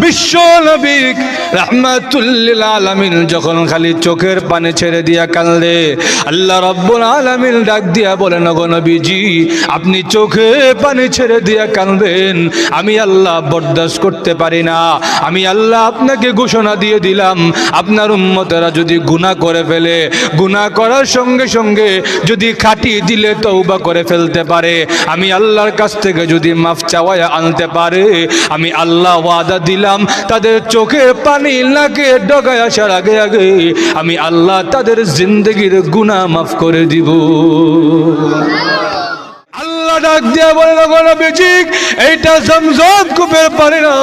বিশ্ব নবী রাহমাতুল লিল আলামিন যখন খালি চোখের পানি ছেড়ে দিয়া কাঁদে, আল্লাহ রাব্বুল আলামিন ডাক দিয়া বলেন, ওগো নবীজি আপনি চোখে পানি ছেড়ে দিয়া কাঁদবেন, আমি আল্লাহ বরদাস্ত করতে পারি না। আমি আল্লাহ আপনাকে ঘোষণা দিয়ে দিলাম, আপনার উম্মতেরা যদি গুনাহ করে ফেলে, গুনাহ করার সঙ্গে সঙ্গে যদি খাটি দিলে তওবা করে ফেলতে পারে, আমি আল্লাহর কাছ থেকে যদি মাফ চাওয়া আনতে পারে, আমি আল্লাহ ওয়াদা দিলাম তাদের চোখে পানি নাকে ডগায় আসার আগে আগে আমি আল্লাহ তাদের জিন্দগির গুনাহ মাফ করে দিব। আল্লাহ ডাক দিয়া বলেন, ওগো নবীজি এইটা জমজম কূপের পানি না,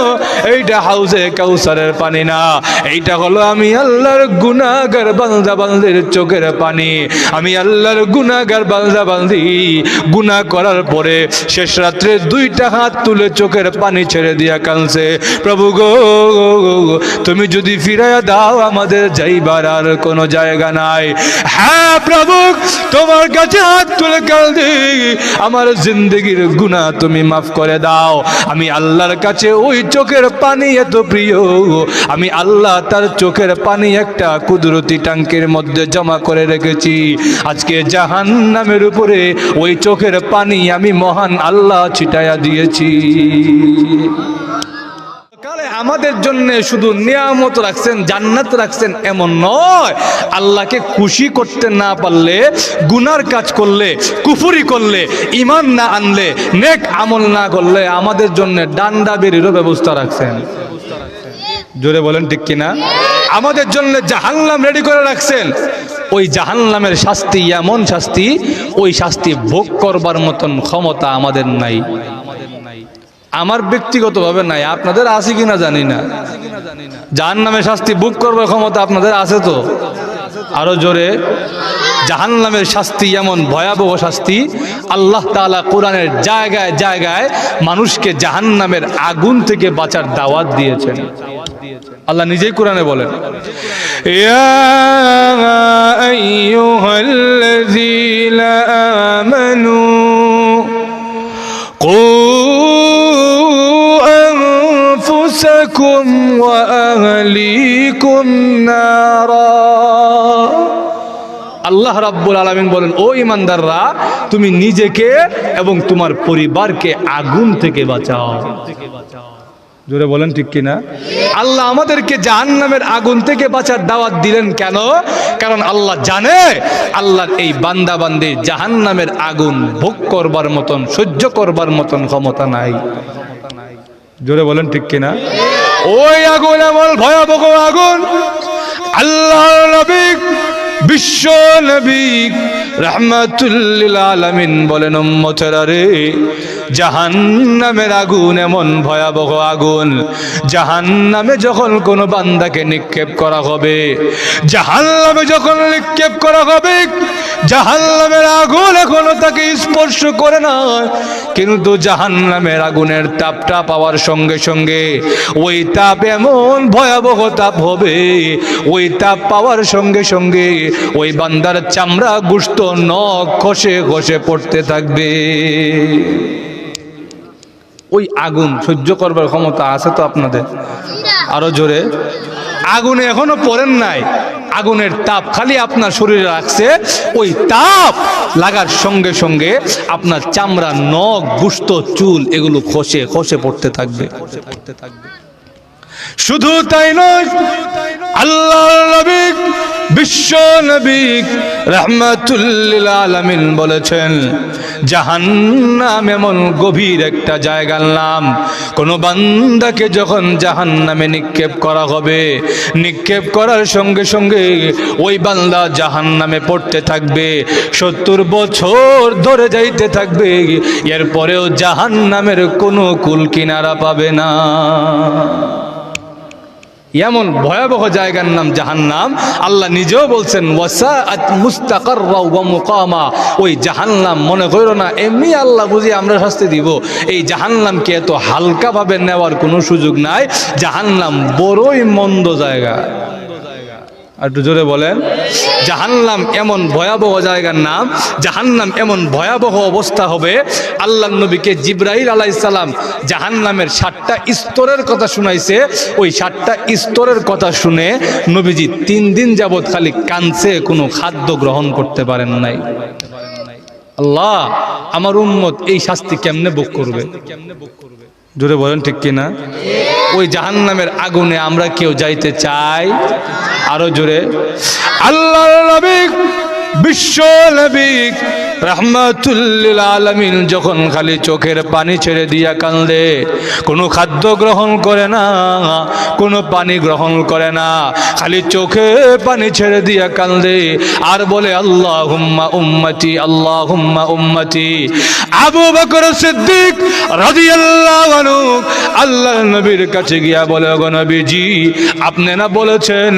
এইটা হাউজে কাউসারের পানি না, এইটা হলো আমি আল্লাহর গুনাহগার বান্দা বান্দির চোখের পানি। আমি আল্লাহর গুনাহগার বান্দা বান্দি গুনাহ করার পরে শেষ রাত্রে দুইটা হাত তুলে চোখের পানি ছেড়ে দিয়া কাঁদছে, প্রভু গো তুমি যদি ফিরাইয়া দাও আমাদের যাইবার আর কোনো জায়গা নাই। হ্যাঁ প্রভু তোমার কাছে হাত তুলে কাঁদি, আমার জিন্দগির গুনাহ তুমি মাফ করে দাও। আমি আল্লাহর কাছে ওই চোখের পানি এত প্রিয়, আমি আল্লাহ তার চোখের পানি একটা কুদরতি ট্যাঙ্কের মধ্যে জমা করে রেখেছি। আজকে জাহান্নামের উপরে ওই চোখের পানি আমি মহান আল্লাহ ছিটায়া দিয়েছি। আমাদের জন্য শুধু নিয়ামত রাখছেন, জান্নাত রাখছেন এমন নয়। আল্লাহকে খুশি করতে না পারলে, গুনার কাজ করলে, কুফরি করলে, ঈমান না আনলে, নেক আমল না করলে আমাদের জন্য ডান্ডা বেরিরও ব্যবস্থা রাখছেন। জোরে বলেন ঠিক কিনা? আমাদের জন্য জাহান্নাম রেডি করে রাখছেন। ওই জাহান্নামের শাস্তি এমন শাস্তি, ওই শাস্তি ভোগ করবার মতন ক্ষমতা আমাদের নাই। আমার ব্যক্তিগতভাবে নাই, আপনাদের আছে কিনা জানি না। জাহান্নামের শাস্তি ভোগ করবার ক্ষমতা আপনাদের আছে তো? আরো জোরে। জাহান্নামের শাস্তি এমন ভয়াবহ শাস্তি, আল্লাহ তাআলা কোরআনের জায়গায় জায়গায় মানুষকে জাহান্নামের আগুন থেকে বাঁচার দাওয়াত দিয়েছেন। আল্লাহ নিজেই কোরআনে বলেন, ইয়া আইয়ুহাল্লাযীনা আমানু কু আনফুসাকুম ওয়া আহলিকুম নারা। আল্লাহ রাব্বুল আলামিন বলেন, ও ঈমানদাররা তুমি নিজেকে এবং তোমার পরিবারকে আগুন থেকে বাঁচাও। জোরে বলেন ঠিক কিনা? আল্লাহ আমাদেরকে জাহান্নামের আগুন থেকে বাঁচার দাওয়াত দিলেন কেন? কারণ আল্লাহ জানে আল্লাহর এই বান্দা বান্দি জাহান্নামের আগুন ভোগ করবার মতন, সহ্য করবার মতন ক্ষমতা নাই। জোরে বলেন ঠিক কিনা? ওই আগুন এমন ভয়াবহ আগুন, আল্লাহর নবী বিশ্ব নবী রাহমাতুল লিল আলামিন বলেন, উম্মতেরা রে জাহান্নামের আগুন এমন ভয়াবহ আগুন, জাহান্নামে যখন কোনো বান্দাকে নিক্ষেপ করা হবে, জাহান্নামে যখন নিক্ষেপ করা হবে, জাহান্নামের আগুন এখনো তাকে স্পর্শ করে না, কিন্তু জাহান্নামের আগুনের তাপটা পাওয়ার সঙ্গে সঙ্গে ওই তাপ এমন ভয়াবহ তাপ হবে, ওই তাপ পাওয়ার সঙ্গে সঙ্গে ওই বান্দার চামড়া গোশত নখ খসে খসে পড়তে থাকবে। ওই আগুন সহ্য করবার ক্ষমতা আছে তো আপনাদের? আরো জোরে। আগুনে এখনো পড়েন নাই, আগুনের তাপ খালি আপনার শরীরে রাখছে, ওই তাপ লাগার সঙ্গে সঙ্গে আপনার চামড়া নখ গোশত চুল এগুলো খসে খসে পড়তে থাকবে। শুধু তাই নয়, আল্লাহর নবী বিশ্ব নবী রাহমাতুল লিল আলামিন বলেছেন, জাহান্নাম এমন গভীর একটা জায়গার নাম, কোন বান্দাকে যখন জাহান্নামে নিক্ষেপ করা হবে, নিক্ষেপ করার সঙ্গে সঙ্গে ওই বান্দা জাহান্নামে পড়তে থাকবে, 70 বছর ধরে যাইতে থাকবে, এরপরেও জাহান্নামের কোনো কুল কিনারা পাবে না। এমন ভয়াবহ জায়গার নাম জাহান্নাম। আল্লাহ নিজেও বলছেন, ওয়াসাআত মুস্তাকাররা ওয়া মুকামা। ওই জাহান্নাম মনে করো না এমনি আল্লাহ বুঝি আমরা শাস্তি দিব, এই জাহান্নামকে এত হালকাভাবে নেওয়ার কোনো সুযোগ নাই। জাহান্নাম বড়ই মন্দ জায়গা। আর একটু জোরে বলেন। জাহান্নাম এমন ভয়াবহ জায়গার নাম, জাহান্নাম এমন ভয়াবহ অবস্থা হবে। আল্লাহর নবীকে জিবরাইল আলাইহিস সালাম জাহান্নামের 7টা স্তরের কথা শুনাইছে। ওই 7টা স্তরের কথা শুনে নবীজি 3 দিন যাবত খালি কাঁদছে, কোনো খাদ্য গ্রহণ করতে পারেন নাই। আল্লাহ, আমার উম্মত এই শাস্তি কেমনে ভোগ করবে? জোরে বলেন ঠিক কিনা? ওই জাহান্নামের আগুনে আমরা কেউ যাইতে চাই? আরো জোরে। আল্লাহর নবী, বিশ্ব নবী রাহমাতুল লিল আলামিন যখন খালি চোখের পানি ছেড়ে দিয়া কান্দে, কোনো খাদ্য গ্রহণ করে না, কোনো পানি গ্রহণ করে না, খালি চোখে পানি ছেড়ে দিয়া কান্দে আর বলে আল্লাহুম্মা উম্মতি, আল্লাহুম্মা উম্মতি। আবু বকর সিদ্দিক রাদিয়াল্লাহু আনহু আল্লাহর নবীর কাছে গিয়া বলে, ওগো নবীজি, আপনি না বলেছেন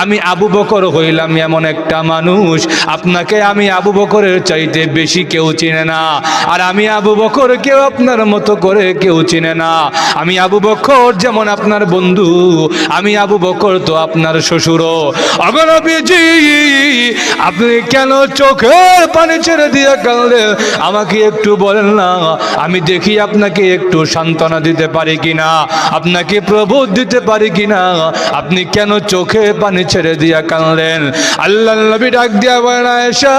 আমি আবু বকর হইলাম এমন একটা মানুষ, আপনাকে আমি আবু বকরের চাইতে বেশি কেউ চিনে না, আর আমি আবু বকর কেউ আপনার মতো করে কেউ চিনে না। আমি আবু বকর যেমন আপনার বন্ধু, আমি আবু বকর তো আপনার শ্বশুরও। ওগো নবীজি, আপনি কেন চোখের পানি ছেড়ে দিয়ে কাঁদলেন? আমাকে একটু বলেন না, আমি দেখি আপনাকে একটু সান্ত্বনা দিতে পারি কিনা, আপনাকে প্রবোধ দিতে পারি কিনা। আপনি কেন চোখে পানি ছেড়ে দিয়া কাঁদলেন? আল্লাহর নবী ডাক দিয়া বলেন, আয়েশা,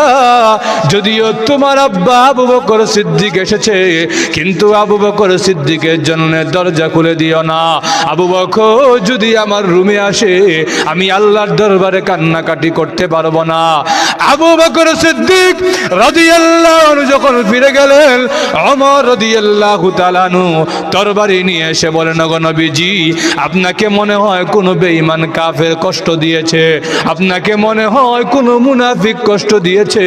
যদিও তোমার আব্বা আবু বকর সিদ্দিক এসেছে, কিন্তু আবু বকর সিদ্দিকের জন্য দরজা খুলে দিও না। আবু বকর যদি আমার রুমে আসে, আমি আল্লাহর দরবারে কান্নাকাটি করতে পারবো না। আবু বকর সিদ্দিক রাদিয়াল্লাহু আনহু যখন ফিরে গেলেন, ওমর রাদিয়াল্লাহু তাআলা আনহু তরবারি নিয়ে এসে বলেন, ওগো নবীজি, আপনাকে মনে হয় কোনো বেঈমান কাফের কষ্ট দিয়েছে, আপনাকে মনে হয় কোনো মুনাফিক কষ্ট দিয়েছে।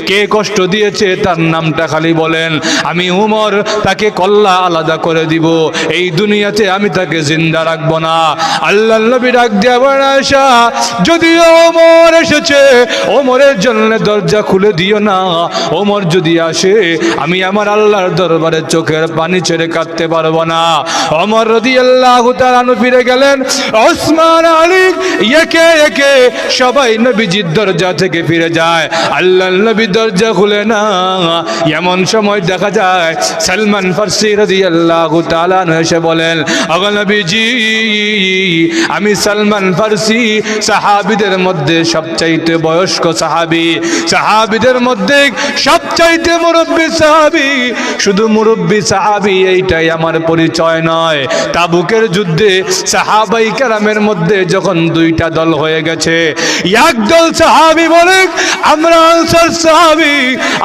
কে কষ্ট দিয়েছে তার নামটা খালি বলেন, আমি উমর তাকে কল্লা আলাদা করে দিব, এই দুনিয়াতে আমি তাকে জিন্দা রাখবো না। আল্লাহর নবী ডাক দিয়া বলেন, আয়েশা, যদিও ওমর এসেছে, ওমরের জন্য দরজা খুলে দিও না। ওমর যদি আসে, আমি আমার আল্লাহর দরবারে চোখের পানি ছেড়ে কাঁদতে পারবো না। ওমর রাদিয়াল্লাহু তাআলা আনহু ফিরে গেলেন, ওসমান, আলী, একে একে সবাই নবীজির দরজা থেকে ফিরে যায়। আল্লাহর নবী দরজা খুলে না। এমন সময় দেখা যায় সালমান ফারসি রাদিয়াল্লাহু তাআলা আনহু এসে বলেন, ওগো নবীজি, আমি সালমান ফারসি সাহাবীদের মধ্যে সবচাইতে বয়স্ক সাহাবী, সাহাবীদের মধ্যে সবচাইতে মুরব্বী সাহাবী। শুধু মুরব্বী সাহাবী এইটাই আমার পরিচয় নয়। তাবুকের যুদ্ধে সাহাবাই কেরামের মধ্যে যখন 2টা দল হয়ে গেছে, একদল সাহাবী বলে আমরা আনসার সাহাবী,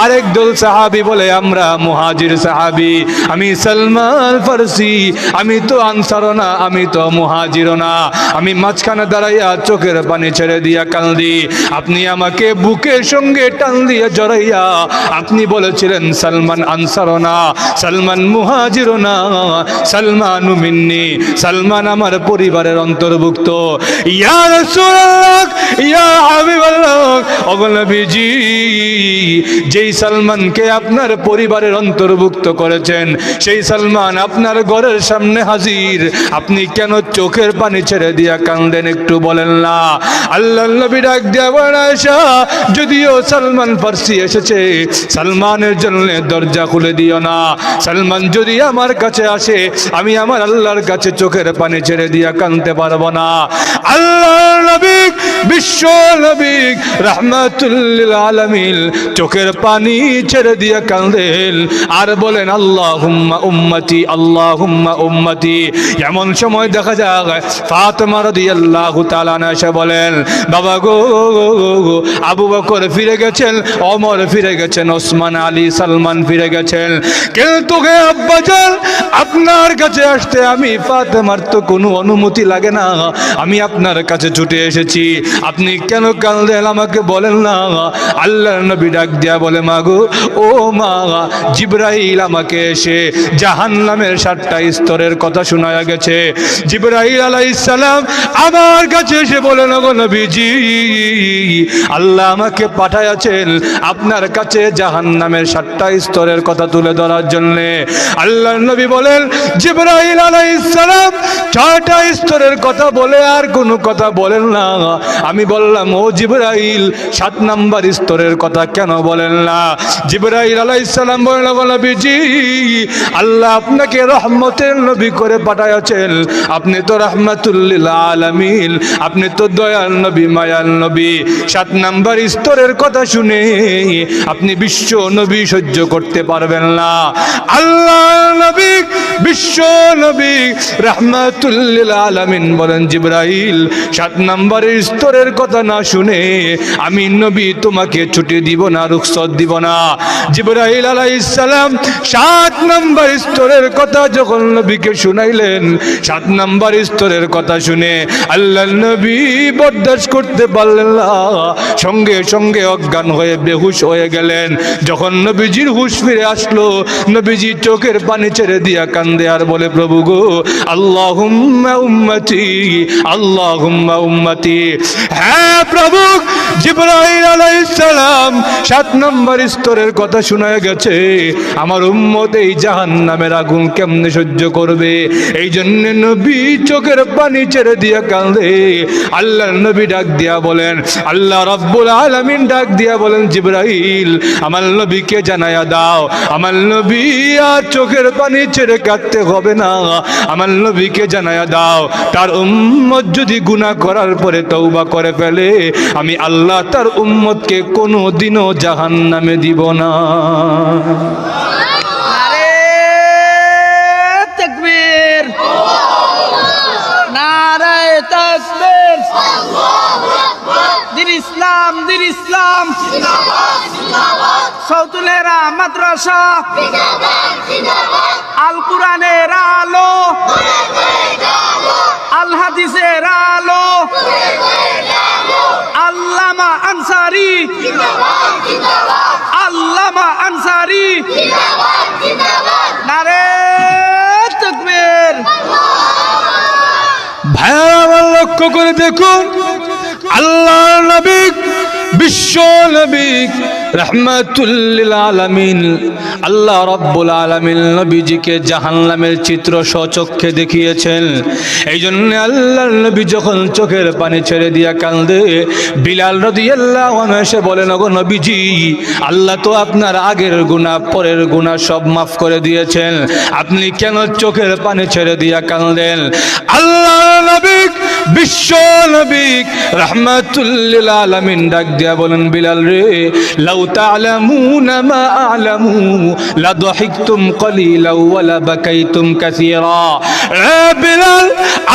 আরেক দল সাহাবী বলে আমরা মুহাজির সাহাবী। আমি সালমান ফারসি, আমি তো আনসারও না, আমি তো মুহাজিরও না। আমি মাঝখানে দাঁড়াইয়া চোখের পানি ছেড়ে দিয়া কান্দি। আপনি আমাকে বুকের সঙ্গে টান দিয়ে জড়াইয়া আপনি বলেছিলেন, সালমান আনসারও না, সালমান মুহাজিরও না, সালমানু মিন্নি, সালমান আমার পরিবারের অন্তর্ভুক্ত। ইয়া রাসূলুল্লাহ, ইয়া হাবিবাল্লাহ, ওগো নবীজি, যেই সালমানকে আপনার পরিবারের অন্তর্ভুক্ত করেছেন, সেই সালমান আপনার ঘরের সামনে হাজির, আপনি কেন চোখের পানি ছেড়ে দিয়া কাঁদেন? একটু বলেন না। আল্লাহর নবী ডাক দিয়া বলেন, আয়েশা, যদিও সালমান ফারসি এসেছে, সালমানের জন্য দরজা খুলে দিও না। সালমান যদি আমার কাছে আসে, আমি আমার আল্লাহর কাছে চোখের পানি ছেড়ে দিয়া কাঁদতে পারবো না। আল্লাহর নবী, বিশ্ব নবী রাহমাতুল লিল আলামিন চোখের পানি ছেড়ে দিয়া কাঁদেন আর বলেন, আল্লাহুম্মা উম্মতি, আল্লাহুম্মা উম্মতি। এমন সময় দেখা যায় ফাতেমা রাদিয়াল্লাহু তাআলা আনহা এসে বলেন, বাবা গো, আবু বকর ফিরে গেছেন, ওমর ফিরে গেছেন, ওসমান, আলী, সালমান ফিরে গেছেন, কিন্তু হে আব্বাজান, আপনার কাছে আসতে আমি ফাতেমার তো কোনো অনুমতি লাগে না, আমি আপনার কাছে ছুটে এসেছি, আপনি কেন কাঁদলেন আমাকে বলেন না। আল্লাহর নবী ডাক দিয়া বলে, মা গো, ও মা, জিবরাইল আমাকে এসে জাহান্নামের 7টা স্তরের কথা শোনায়া গেছে। জিবরাইল আলাইহিস সালাম আমার কাছে এসে বলেন, ওগো নবীজি, আল্লাহ আমাকে পাঠাইয়াছেন আপনার কাছে জাহান্নামের 7টা স্তরের কথা তুলে ধরার জন্য। আল্লাহর নবী বলেন, জিবরাইল আলাইহিস সালাম ছয়টা স্তরের কথা বলে আর কোনো কথা বলেন না। আমি বললাম, ও জিবরাইল, 7 নাম্বার স্তরের কথা কেন বলেন না? জিবরাইল আলাইহিস সালাম বলেন, নবীজি, আল্লাহ আপনাকে রহমতের নবী করে পাঠাইছেন। আপনি তো রাহমাতুল লিল আলামিন, আপনি তো দয়াল নবী, মায়াল নবী। 7 নাম্বার স্তরের কথা শুনে আপনি বিশ্ব নবী সহ্য করতে পারবেন না। আল্লাহ নবী, বিশ্ব নবী রাহমাতুল লিল আলামিন বলেন, জিবরাইল, 7 নাম্বারের স্তরের কথা না শুনে আমি নবী তোমাকে ছুটি দিব না, রুখসত দিব না। জিবরাইল আলাইহিস সালাম 7 নাম্বার স্তরের কথা যখন নবীকে শুনাইলেন, 7 নাম্বার স্তরের কথা শুনে আল্লাহর নবী বরদাস্ত করতে পারলেন না, সঙ্গে সঙ্গে অজ্ঞান হয়ে বেহুশ হয়ে গেলেন। যখন নবীজির হুঁশ ফিরে আসলো, নবীজি চোখের পানি ছেড়ে দিয়া কান্দে আর বলে, প্রভু গো, আল্লাহুম্মা উম্মতি, আল্লাহুম্মা উম্মতি। হ্যাঁ প্রভু, জিবরাইল আলাইহিস সালাম 7 নম্বর স্তরের কথা শোনা গেছে, আমার উম্মত এই জাহান্নামের আগুন কেমনে সহ্য করবে? এই জন্য নবী চোখের পানি ছেড়ে দিয়া কান্দে। আল্লাহর নবী ডাক দিয়া বলেন, আল্লাহ রাব্বুল আলামিন ডাক দিয়া বলেন, জিবরাইল, আমার নবীকে জানায়া দাও, আমার নবী আর চোখের পানি ছেড়ে কাঁদতে হবে না। আমার নবীকে জানায়া দাও, তার উম্মত যদি গুনাহ করার পরে তওবা করে ফেলে, আমি আল্লাহ তার উম্মতকে কোনোদিনও জাহান্নামে দিব না। নারে তাকবীর, নারে তাকবীর, দিন ইসলাম, দিন ইসলাম, সৌতুলেরা মাদ্রাসা, আল কুরআনের আলো, আল হাদিসের আলো, আল্লামা আনসারী, আল্লামা আনসারী, নারে তাকবীর। ভাইয়া আমার লক্ষ্য করে দেখুন, আল্লাহর নবী, বিশ্ব নবী রাহমাতুল লিল আলামিন, আল্লাহ রাব্বুল আলামিন নবীজিকে জাহান্নামের চিত্র স্বচক্ষে দেখিয়েছেন। এই জন্য আল্লাহর নবী যখন চোখের পানি ছেড়ে দিয়া কান্দে, বিলাল রাদিয়াল্লাহু আনহু এসে বলেন, ওগো নবীজি, আল্লাহ তো আপনার আগের গুনাহ পরের গুনাহ সব মাফ করে দিয়েছেন, আপনি কেন চোখের পানি ছেড়ে দিয়া কান্দেন? আল্লাহর নবী, বিশ্ব নবী রাহমাতুল লিল আলামিন ডাক দিয়া বলেন, বিলাল রে, লাউ তা'লামুনা মা আ'লামু লাদহিকতুম কলিলাও ওয়া লাবাকাইতুম কাসীরা। এ বিলাল,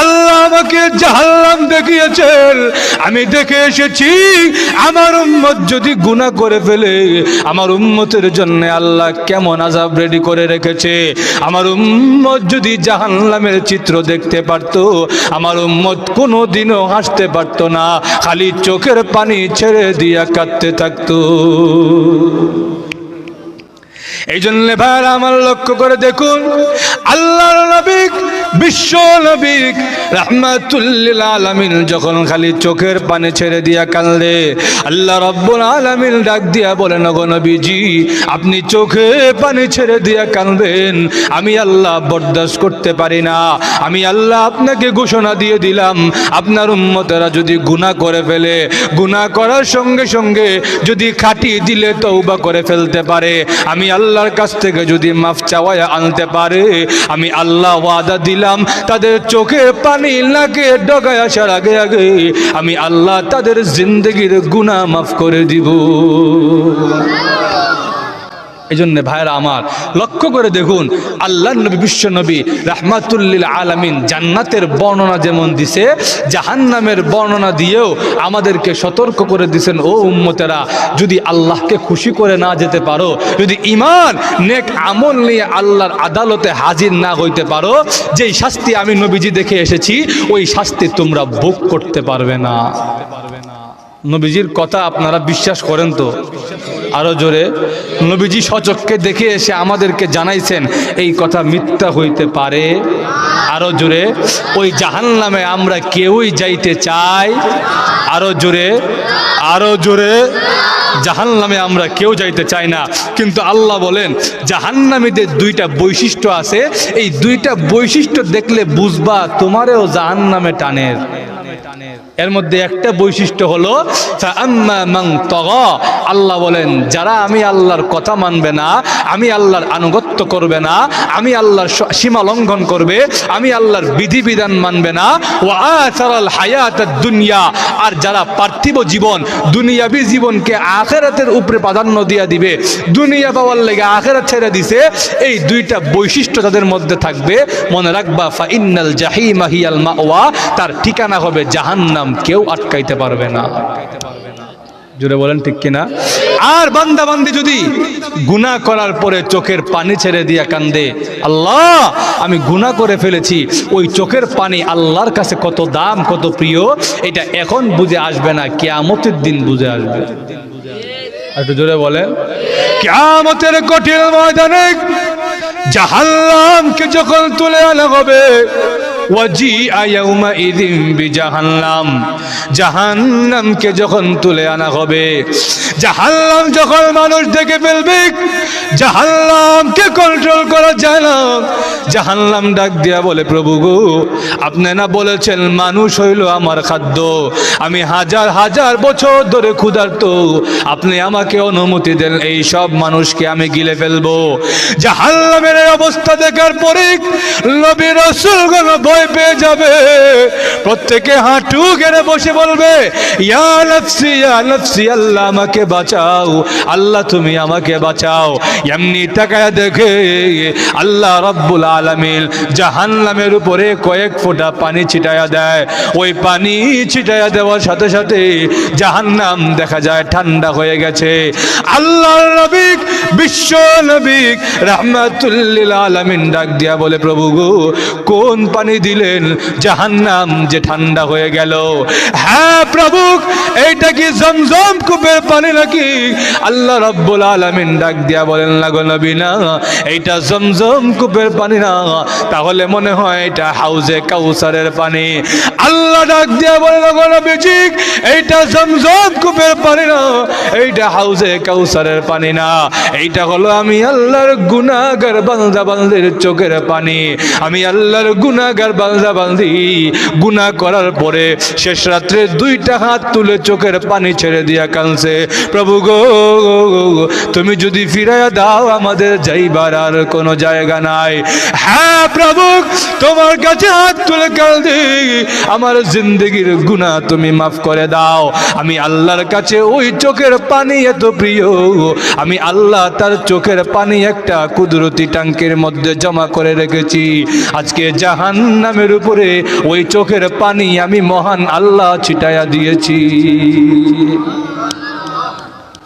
আল্লাহ আমাকে জাহান্নাম দেখিয়েছেন, আমি দেখে এসেছি আমার উম্মত যদি গুনাহ করে ফেলে, আমার উম্মতের জন্য আল্লাহ কেমন আযাব রেডি করে রেখেছে। আমার উম্মত যদি জাহান্নামের চিত্র দেখতে পারত, আমার উম্মত কোনোদিনও হাসতে পারত না, খালি চোখের পানি ছেড়ে দিয়া কাঁদতে থাকতো। এই জন্য ভাই আমার লক্ষ্য করে দেখুন, আল্লাহর নবী, বিশ্ব নবী রাহমাতুল লিল আলামিন যখন খালি চোখের পানি ছেড়ে দিয়া কাঁদলে, আল্লাহ রাব্বুল আলামিন ডাক দিয়া বলেন, ওগো নবীজি, আপনি চোখে পানি ছেড়ে দিয়া কাঁদবেন, আমি আল্লাহ বরদাস্ত করতে পারি না। আমি আল্লাহ আপনাকে ঘোষণা দিয়ে দিলাম, আপনার উম্মতেরা যদি গুনাহ করে ফেলে, গুনাহ করার সঙ্গে সঙ্গে যদি খাঁটি দিলে তওবা করে ফেলতে পারে, আমি আল্লাহর কাছ থেকে যদি মাফ চাওয়া আনতে পারে, আমি আল্লাহ ওয়াদা দিলাম, তাদের চোখে পানি নাকে ডগায় আসার আগে আগে আমি আল্লাহ তাদের জিন্দগির গুনাহ মাফ করে দিব। এই জন্য ভাইরা আমার লক্ষ্য করে দেখুন, আল্লাহ নবী, বিশ্ব নবী রাহমাতুল লিল আলামিন জান্নাতের বর্ণনা যেমন দিছে, জাহান্নামের বর্ণনা দিয়েও আমাদেরকে সতর্ক করে দিয়েছেন, ও উম্মতেরা, যদি আল্লাহকে খুশি করে না যেতে পারো, যদি ঈমান নেক আমল নিয়ে আল্লাহর আদালতে হাজির না হইতে পারো, যেই শাস্তি আমি নবীজি দেখে এসেছি, ওই শাস্তি তোমরা ভোগ করতে পারবে না। নবীজির কথা আপনারা বিশ্বাস করেন তো? আরো জোরে। নবীজি স্বচক্ষে দেখে এসে আমাদেরকে জানাইছেন, এই কথা মিথ্যা হইতে পারে? আরো জোরে। ওই জাহান্নামে আমরা কেউই যাইতে চাই? আরো জোরে, আরো জোরে। জাহান্নামে আমরা কেউ যাইতে চাই না, কিন্তু আল্লাহ বলেন জাহান্নামীদের দুইটা বৈশিষ্ট্য আছে, এই দুইটা বৈশিষ্ট্য দেখলে বুঝবা তোমারেও জাহান্নামে টানের। এর মধ্যে একটা বৈশিষ্ট্য হলো ফাআম্মা মান তাগা, আল্লাহ বলেন যারা আমি আল্লাহর কথা মানবে না, আমি আল্লাহর আনুগত্য করবে না, আমি আল্লাহর সীমা লঙ্ঘন করবে, আমি আল্লাহর বিধিবিধান মানবে না, ওয়া আসারাল হায়াতাদ দুনিয়া, আর যারা পার্থিব জীবন দুনিয়াবি জীবনকে আখিরাতের উপরে প্রাধান্য দিয়া দিবে, দুনিয়া পাওয়ার লেগে আখিরাত ছেড়ে দিছে, এই দুইটা বৈশিষ্ট্য তাদের মধ্যে থাকবে, মনে রাখবা ফাইন্নাল জাহিমা হিয়াল মাওয়া, তার ঠিকানা হবে জাহান্নাম, কেউ আটকাইতে পারবে না। জোরে বলেন ঠিক কিনা? আর বান্দা বান্দি যদি গুনাহ করার পরে চোখের পানি ছেড়ে দিয়া কান্দে, আল্লাহ আমি গুনাহ করে ফেলেছি, ওই চোখের পানি আল্লাহর কাছে কত দাম, কত প্রিয়, এটা এখন বুঝে আসবে না, কিয়ামতের দিন বুঝে আসবে। একটু জোরে বলেন। কিয়ামতের কঠিন ময়দানে জাহান্নামকে যখন তুলে আনা হবে, ওয়াজিআ ইয়াউমাইযিন বিজাহান্নাম, জাহান্নামকে যখন তুলে আনা হবে, জাহান্নাম যখন মানুষ দেখে ফেলবে, জাহান্নামকে কন্ট্রোল করা যায় না। জাহান্নাম ডাক দিয়া বলে, প্রভু গো আপনি না বলেছেন মানুষ হইল আমার খাদ্য, আমি হাজার হাজার বছর ধরে ক্ষুধার্ত, আপনি আমাকে অনুমতি দেন এই সব মানুষকে আমি গিলে ফেলবো। জাহান্নামের এই অবস্থা দেখার পরে নবী রাসূলগণ ভয় পেয়ে যাবে, প্রত্যেকে হাঁটু গেড়ে বসে বলবে, ইয়া নফসি ইয়া নফসি, আল্লাহ আমাকে বাঁচাও, আল্লাহ তুমি আমাকে বাঁচাও। এমনি তাকায় দেখে আল্লাহ রাব্বুল আলামিন জাহান্নামের উপরে কয়েক ফোঁটা পানি ছিটায়া দেয়, ওই পানি ছিটায়া দেওয়ার সাথে সাথে জাহান্নাম দেখা যায় ঠান্ডা হয়ে গেছে। আল্লাহর নবী বিশ্ব নবী রাহমাতুল লিল আলামিন ডাক দিয়া বলে, প্রভু গো কোন পানি দিলেন জাহান্নাম যে ঠান্ডা হয়ে গেল? হ্যাঁ প্রভু, এইটা কি জমজম কূপের পানি নাকি? আল্লাহ রাব্বুল আলামিন ডাক দিয়া বলেন, না গো নবী না, এইটা জমজম কূপের পানি না, তাহলে মনে হয় এটা হাউজে কাউসারের পানি। আল্লাহ ডাক দিয়া বলেন, গো নবীজি এইটা জমজম কূপের পানি না, এইটা হাউজে কাউসারের পানি না, এইটা হলো আমি আল্লাহর গুনাহগার বান্দা বান্দির চোখের পানি। আমি আল্লাহর গুনাহগার বান্দা বান্দি গুনাহ করার পরে শেষ রাত্রে দুইটা হাত তুলে চোখের পানি ছেড়ে দিয়া কাঁদছে, প্রভু গো তুমি যদি ফিরাইয়া দাও আমাদের যাইবার আর কোনো জায়গা নাই। হ্যাঁ প্রভু, তোমার কাছে হাত তুলে কাঁদি, আমার জিন্দগির গুনাহ তুমি মাফ করে দাও। আমি আল্লাহর কাছে ওই চোখের পানি এত প্রিয়, আমি আল্লাহ তার চোখের পানি একটা কুদরতি ট্যাঙ্কের মধ্যে জমা করে রেখেছি। আজকে জাহান্নামের উপরে ওই চোখের পানি আমি মহান আল্লাহ ছিটায়া দিয়েছি।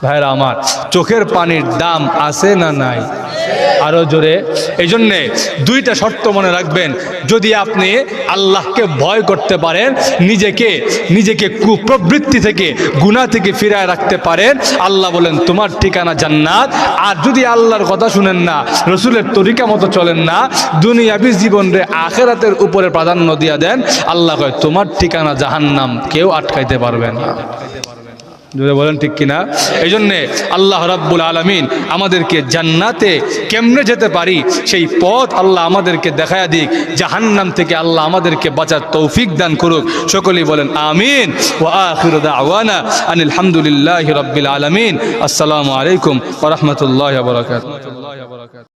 ভাইরা আমার, চোখের পানির দাম আছে না নাই? আরো জোরে। এই জন্যে দুইটা শর্ত মনে রাখবেন, যদি আপনি আল্লাহকে ভয় করতে পারেন, নিজেকে কুপ্রবৃত্তি থেকে গুনাহ থেকে ফিরায় রাখতে পারেন, আল্লাহ বলেন তোমার ঠিকানা জান্নাত। আর যদি আল্লাহর কথা শুনেন না, রসুলের তরিকা মতো চলেন না, দুনিয়াবি জীবনে আখিরাতের উপরে প্রাধান্য দিয়া দেন, আল্লাহ কয় তোমার ঠিকানা জাহান্নাম, কেউ আটকাইতে পারবে না। যদি বলেন ঠিক কিনা? এই জন্যে আল্লাহ রাব্বুল আলামিন আমাদেরকে জান্নাতে কেমনে যেতে পারি সেই পথ আল্লাহ আমাদেরকে দেখায়া দিক, জাহান্নাম থেকে আল্লাহ আমাদেরকে বাঁচার তৌফিক দান করুক। সকলেই বলেন আমিন। ওয়া আখিরু দাওয়ানা আনিল হামদুলিল্লাহি রাব্বিল আলামিন। আসসালামু আলাইকুম ওয়া রাহমাতুল্লাহি ওয়া বারাকাতুহু।